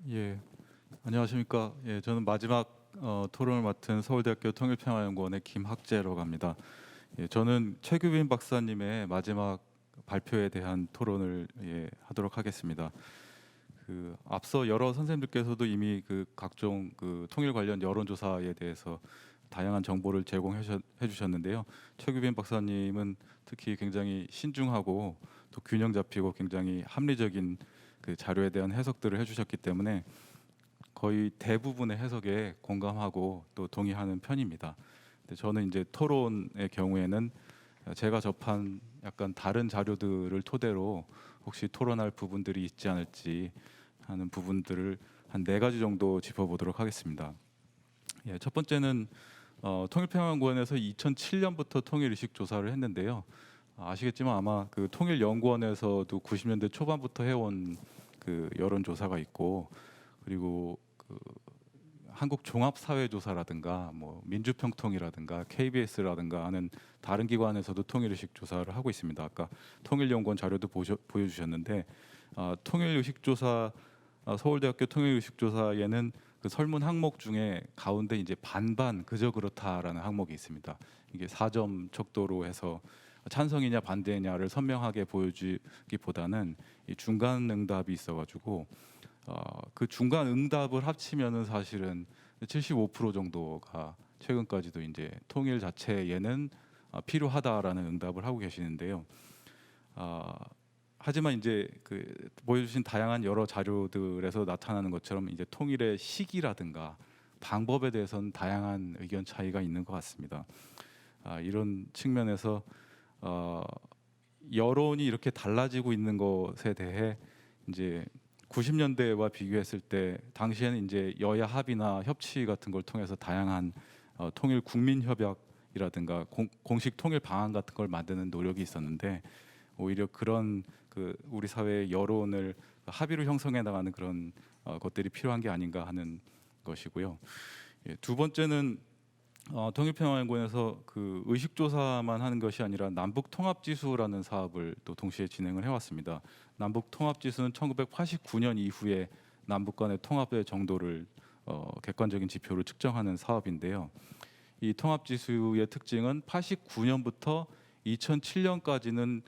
예, 안녕하십니까. 예, 저는 마지막 토론을 맡은 서울대학교 통일평화연구원의 김학재라고 합니다. 예, 저는 최규빈 박사님의 마지막 발표에 대한 토론을 하도록 하겠습니다. 앞서 여러 선생님들께서도 이미 각종 통일 관련 여론조사에 대해서 다양한 정보를 제공해 주셨는데요. 최규빈 박사님은 특히 굉장히 신중하고 또 균형 잡히고 굉장히 합리적인 자료에 대한 해석들을 해주셨기 때문에 거의 대부분의 해석에 공감하고 또 동의하는 편입니다. 근데 저는 이제 토론의 경우에는 제가 접한 약간 다른 자료들을 토대로 혹시 토론할 부분들이 있지 않을지 하는 부분들을 한 4가지 정도 짚어보도록 하겠습니다. 예, 첫 번째는 통일평화연구원에서 2007년부터 통일의식 조사를 했는데요. 아시겠지만 아마 통일연구원에서도 90년대 초반부터 해온 여론조사가 있고, 그리고 한국종합사회조사라든가 뭐 민주평통이라든가 KBS라든가 하는 다른 기관에서도 통일의식 조사를 하고 있습니다. 아까 통일연구원 자료도 보여주셨는데 통일의식조사 서울대학교 통일의식조사에는 설문 항목 중에 가운데 이제 반반 그저 그렇다라는 항목이 있습니다. 이게 4점 척도로 해서 찬성이냐 반대냐를 선명하게 보여주기보다는 이 중간 응답이 있어가지고 그 중간 응답을 합치면은 사실은 75% 정도가 최근까지도 이제 통일 자체에는 필요하다라는 응답을 하고 계시는데요. 하지만 이제 보여주신 다양한 여러 자료들에서 나타나는 것처럼 이제 통일의 시기라든가 방법에 대해서는 다양한 의견 차이가 있는 것 같습니다. 이런 측면에서 여론이 이렇게 달라지고 있는 것에 대해 이제 90년대와 비교했을 때 당시에는 이제 여야 합의나 협치 같은 걸 통해서 다양한 통일 국민 협약이라든가 공식 통일 방안 같은 걸 만드는 노력이 있었는데 오히려 그런 우리 사회의 여론을 합의로 형성해 나가는 그런 것들이 필요한 게 아닌가 하는 것이고요. 예, 두 번째는 통일평화연구원에서 의식조사만 하는 것이 아니라 남북통합지수라는 사업을 또 동시에 진행을 해왔습니다. 남북통합지수는 1989년 이후에 남북 간의 통합의 정도를 객관적인 지표로 측정하는 사업인데요. 이 통합지수의 특징은 89년부터 2007년까지는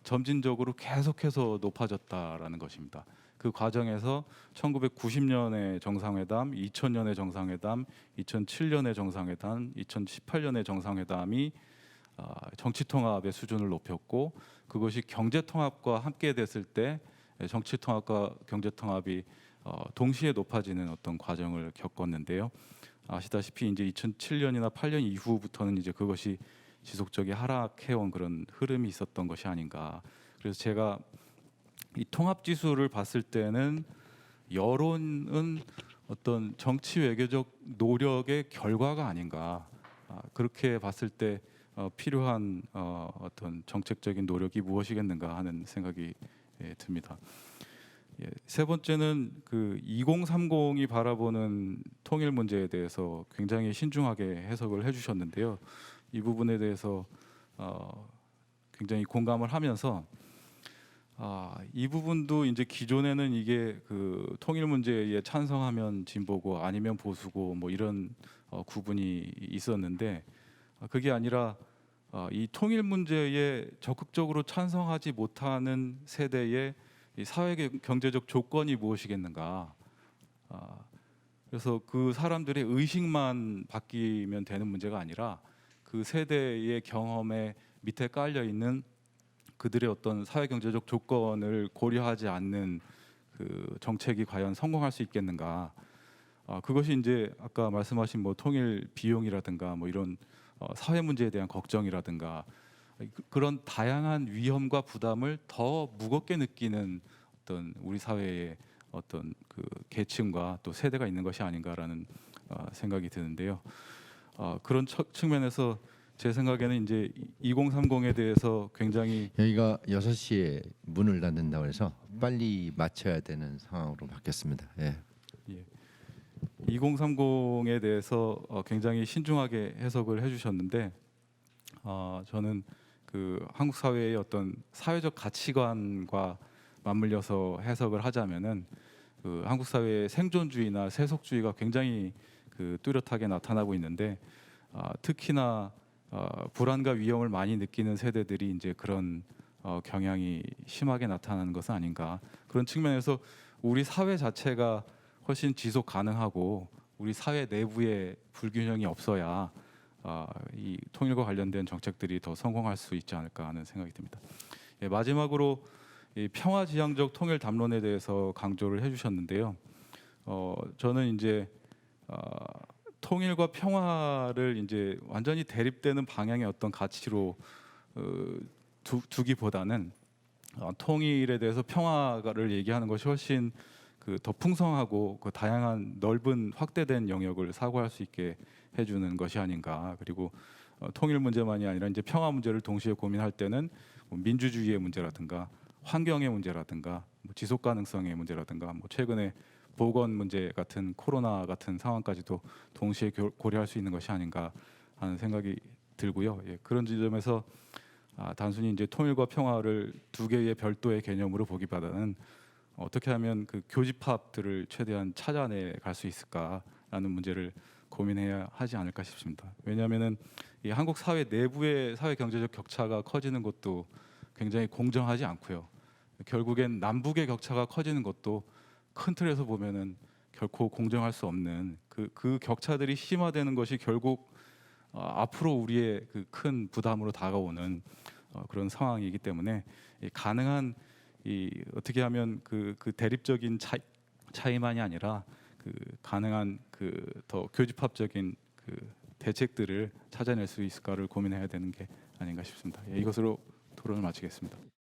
점진적으로 계속해서 높아졌다라는 것입니다. 그 과정에서 1990년의 정상회담, 2000년의 정상회담, 2007년의 정상회담, 2018년의 정상회담이 정치 통합의 수준을 높였고, 그것이 경제 통합과 함께 됐을 때 정치 통합과 경제 통합이 동시에 높아지는 어떤 과정을 겪었는데요. 아시다시피 이제 2007년이나 8년 이후부터는 이제 그것이 지속적이 하락해온 그런 흐름이 있었던 것이 아닌가. 그래서 제가 이 통합 지수를 봤을 때는 여론은 어떤 정치 외교적 노력의 결과가 아닌가. 그렇게 봤을 때 필요한 어떤 정책적인 노력이 무엇이겠는가 하는 생각이 듭니다. 예, 세 번째는 2030이 바라보는 통일 문제에 대해서 굉장히 신중하게 해석을 해주셨는데요. 이 부분에 대해서 굉장히 공감을 하면서 이 부분도 이제 기존에는 이게 통일 문제에 찬성하면 진보고 아니면 보수고 뭐 이런 구분이 있었는데 그게 아니라 이 통일 문제에 적극적으로 찬성하지 못하는 세대의 이 사회 경제적 조건이 무엇이겠는가. 그래서 그 사람들의 의식만 바뀌면 되는 문제가 아니라 그 세대의 경험에 밑에 깔려 있는 그들의 어떤 사회 경제적 조건을 고려하지 않는 정책이 과연 성공할 수 있겠는가. 그것이 이제 아까 말씀하신 뭐 통일 비용이라든가 뭐 이런 사회 문제에 대한 걱정이라든가 그런 다양한 위험과 부담을 더 무겁게 느끼는 어떤 우리 사회의 어떤 계층과 또 세대가 있는 것이 아닌가라는 생각이 드는데요. 그런 측면에서 제 생각에는 이제 2030에 대해서 굉장히 여기가 6시에 문을 닫는다고 해서 빨리 마쳐야 되는 상황으로 바뀌었습니다. 예. 2030에 대해서 굉장히 신중하게 해석을 해주셨는데 저는 한국 사회의 어떤 사회적 가치관과 맞물려서 해석을 하자면은 그 한국 사회의 생존주의나 세속주의가 굉장히 그 뚜렷하게 나타나고 있는데 특히나 불안과 위험을 많이 느끼는 세대들이 이제 그런 경향이 심하게 나타나는 것은 아닌가. 그런 측면에서 우리 사회 자체가 훨씬 지속 가능하고 우리 사회 내부에 불균형이 없어야 이 통일과 관련된 정책들이 더 성공할 수 있지 않을까 하는 생각이 듭니다. 예, 마지막으로 이 평화지향적 통일 담론에 대해서 강조를 해주셨는데요. 저는 이제 통일과 평화를 이제 완전히 대립되는 방향의 어떤 가치로 두기보다는 통일에 대해서 평화를 얘기하는 것이 훨씬 그 더 풍성하고 그 다양한 넓은 확대된 영역을 사고할 수 있게 해주는 것이 아닌가. 그리고 통일 문제만이 아니라 이제 평화 문제를 동시에 고민할 때는 뭐 민주주의의 문제라든가 환경의 문제라든가 뭐 지속 가능성의 문제라든가 뭐 최근에 보건 문제 같은 코로나 같은 상황까지도 동시에 고려할 수 있는 것이 아닌가 하는 생각이 들고요. 예, 그런 지점에서 단순히 이제 통일과 평화를 두 개의 별도의 개념으로 보기보다는 어떻게 하면 그 교집합들을 최대한 찾아내 갈 수 있을까라는 문제를 고민해야 하지 않을까 싶습니다. 왜냐하면은 이 한국 사회 내부의 사회 경제적 격차가 커지는 것도 굉장히 공정하지 않고요. 결국엔 남북의 격차가 커지는 것도 큰 틀에서 보면은 결코 공정할 수 없는 그 격차들이 심화되는 것이 결국 앞으로 우리의 그 큰 부담으로 다가오는 그런 상황이기 때문에 가능한 이 어떻게 하면 그 대립적인 차이만이 아니라 그 가능한 그 더 교집합적인 그 대책들을 찾아낼 수 있을까를 고민해야 되는 게 아닌가 싶습니다. 예, 이것으로 토론을 마치겠습니다.